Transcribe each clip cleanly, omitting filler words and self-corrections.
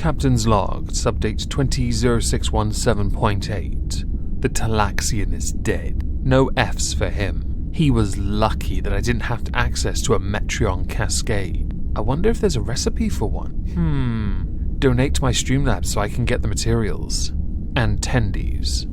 Captain's Log, Subdate 200617.8. The Talaxian is dead. No Fs for him. He was lucky that I didn't have access to a Metreon cascade. I wonder if there's a recipe for one. Donate to my Streamlabs so I can get the materials. And tendies.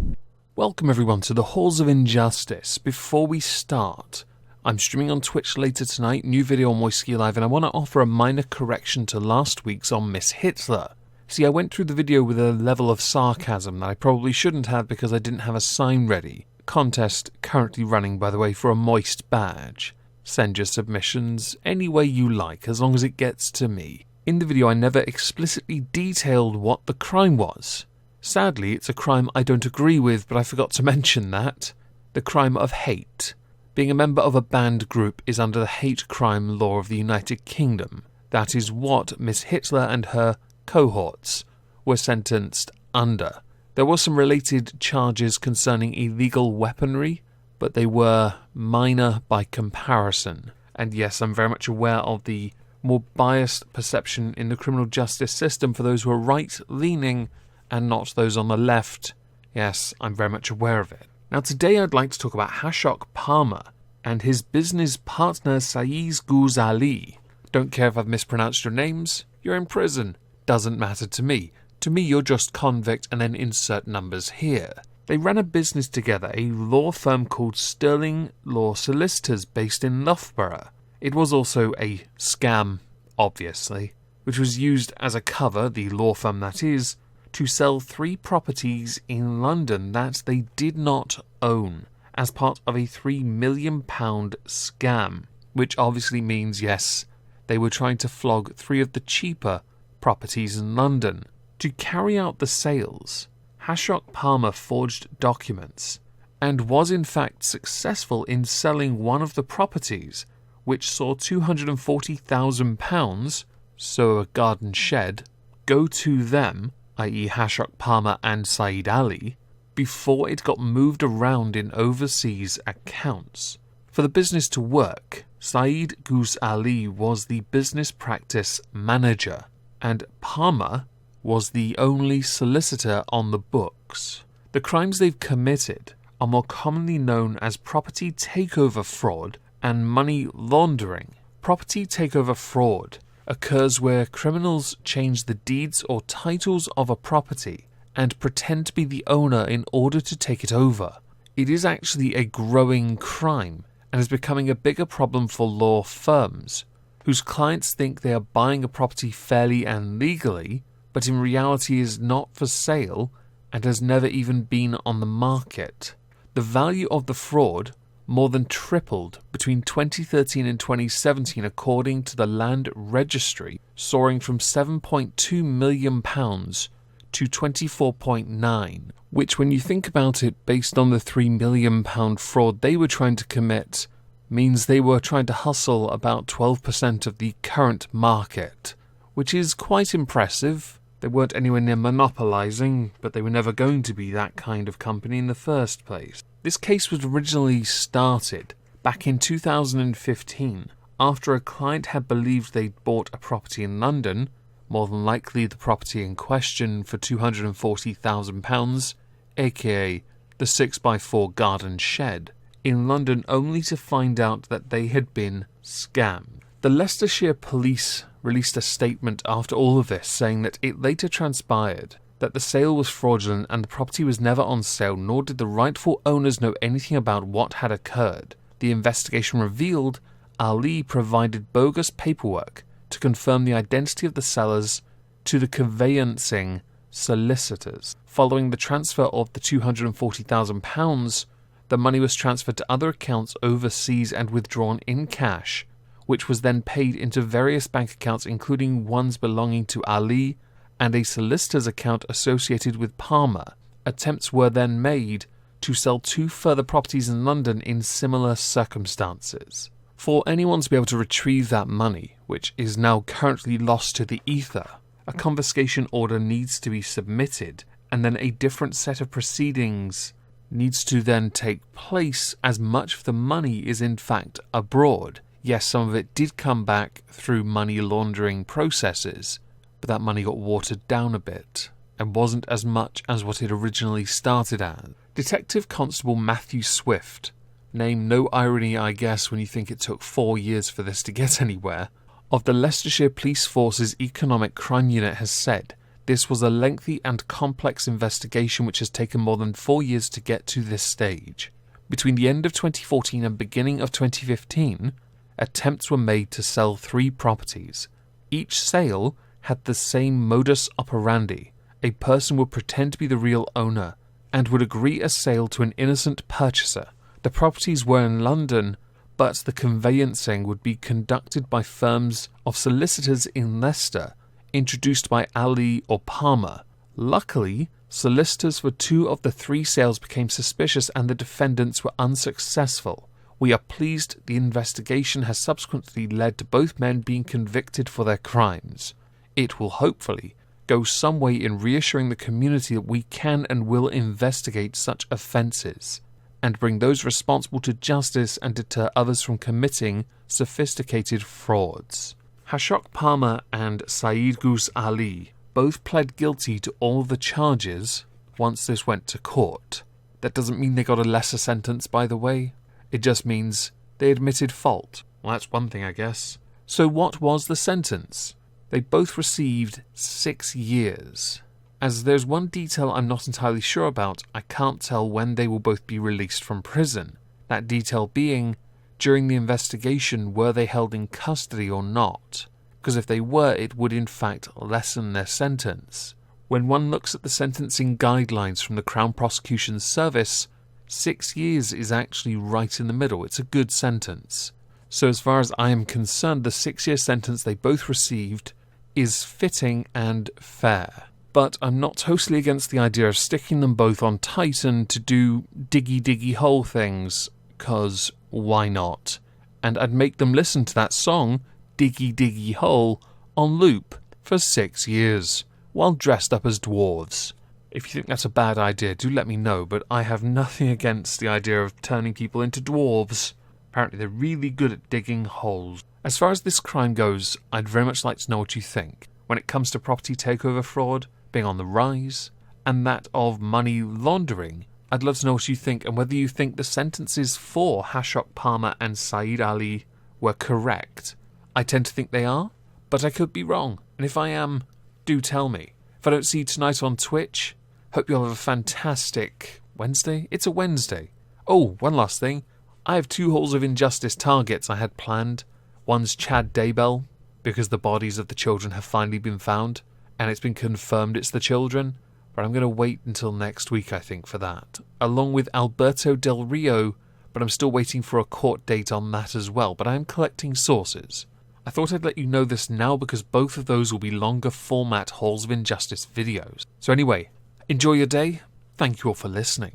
Welcome everyone to the Halls of Injustice. Before we start, I'm streaming on Twitch later tonight, new video on Moistonian Live, and I want to offer a minor correction to last week's on Miss Hitler. See, I went through the video with a level of sarcasm that I probably shouldn't have because I didn't have a sign ready. Contest currently running, by the way, for a Moist badge. Send your submissions any way you like, as long as it gets to me. In the video, I never explicitly detailed what the crime was. Sadly, it's a crime I don't agree with, but I forgot to mention that. The crime of hate. Being a member of a banned group is under the hate crime law of the United Kingdom. That is what Miss Hitler and her cohorts were sentenced under. There were some related charges concerning illegal weaponry, but they were minor by comparison. And yes, I'm very much aware of the more biased perception in the criminal justice system for those who are right-leaning and not those on the left. Yes, I'm very much aware of it. Now today I'd like to talk about Hashok Parmar and his business partner Tai-Zue Saito. Don't care if I've mispronounced your names, you're in prison. Doesn't matter to me. To me you're just convict and then insert numbers here. They ran a business together, a law firm called Sterling Law Solicitors based in Loughborough. It was also a scam, obviously, which was used as a cover, the law firm that is, to sell 3 properties in London that they did not own as part of a £3 million scam, which obviously means, yes, they were trying to flog 3 of the cheaper properties in London. To carry out the sales, Hashok Parmar forged documents and was in fact successful in selling one of the properties, which saw £240,000, so a garden shed, go to them, i.e. Hashok Parmar and Said Ali, before it got moved around in overseas accounts. For the business to work, Tai-Zue Saito was the business practice manager, and Parmar was the only solicitor on the books. The crimes they've committed are more commonly known as property takeover fraud and money laundering. Property takeover fraud occurs where criminals change the deeds or titles of a property and pretend to be the owner in order to take it over. It is actually a growing crime and is becoming a bigger problem for law firms, whose clients think they are buying a property fairly and legally, but in reality is not for sale and has never even been on the market. The value of the fraud more than tripled between 2013 and 2017 according to the Land Registry, soaring from £7.2 million to £24.9 million, which when you think about it, based on the £3 million fraud they were trying to commit, means they were trying to hustle about 12% of the current market, which is quite impressive. They weren't anywhere near monopolising, but they were never going to be that kind of company in the first place. This case was originally started back in 2015 after a client had believed they'd bought a property in London, more than likely the property in question for £240,000, aka the 6x4 garden shed, in London, only to find out that they had been scammed. The Leicestershire police released a statement after all of this saying that it later transpired that the sale was fraudulent and the property was never on sale, nor did the rightful owners know anything about what had occurred. The investigation revealed Ali provided bogus paperwork to confirm the identity of the sellers to the conveyancing solicitors. Following the transfer of the £240,000, the money was transferred to other accounts overseas and withdrawn in cash, which was then paid into various bank accounts, including ones belonging to Ali and a solicitor's account associated with Parmar. Attempts were then made to sell 2 further properties in London in similar circumstances. For anyone to be able to retrieve that money, which is now currently lost to the ether, a confiscation order needs to be submitted, and then a different set of proceedings needs to then take place, as much of the money is in fact abroad. Yes, some of it did come back through money laundering processes, but that money got watered down a bit and wasn't as much as what it originally started as. Detective Constable Matthew Swift, name no irony I guess when you think it took 4 years for this to get anywhere, of the Leicestershire Police Force's Economic Crime Unit has said, this was a lengthy and complex investigation which has taken more than 4 years to get to this stage. Between the end of 2014 and beginning of 2015, attempts were made to sell 3 properties. Each sale had the same modus operandi. A person would pretend to be the real owner and would agree a sale to an innocent purchaser. The properties were in London, but the conveyancing would be conducted by firms of solicitors in Leicester, introduced by Ali or Parmar. Luckily, solicitors for 2 of the 3 sales became suspicious and the defendants were unsuccessful. We are pleased the investigation has subsequently led to both men being convicted for their crimes. It will hopefully go some way in reassuring the community that we can and will investigate such offences and bring those responsible to justice and deter others from committing sophisticated frauds. Hashok Parmar and Saeed Ghus Ali both pled guilty to all the charges once this went to court. That doesn't mean they got a lesser sentence, by the way. It just means they admitted fault. Well, that's one thing, I guess. So what was the sentence? They both received 6 years. As there's one detail I'm not entirely sure about, I can't tell when they will both be released from prison. That detail being, during the investigation, were they held in custody or not? Because if they were, it would in fact lessen their sentence. When one looks at the sentencing guidelines from the Crown Prosecution Service, 6 years is actually right in the middle. It's a good sentence. So as far as I am concerned, the 6-year sentence they both received is fitting and fair. But I'm not totally against the idea of sticking them both on Titan to do diggy hole things, 'cause why not? And I'd make them listen to that song, Diggy Hole, on loop for 6 years, while dressed up as dwarves. If you think that's a bad idea, do let me know, but I have nothing against the idea of turning people into dwarves. Apparently they're really good at digging holes. As far as this crime goes, I'd very much like to know what you think. When it comes to property takeover fraud being on the rise, and that of money laundering, I'd love to know what you think and whether you think the sentences for Hashok Parmar and Saeed Ali were correct. I tend to think they are, but I could be wrong, and if I am, do tell me. If I don't see you tonight on Twitch, hope you'll have a fantastic Wednesday. It's a Wednesday. Oh, one last thing. I have 2 Halls of Injustice targets I had planned. One's Chad Daybell, because the bodies of the children have finally been found, and it's been confirmed it's the children, but I'm going to wait until next week, I think, for that. Along with Alberto Del Rio, but I'm still waiting for a court date on that as well, but I am collecting sources. I thought I'd let you know this now because both of those will be longer format Halls of Injustice videos. So anyway, enjoy your day. Thank you all for listening.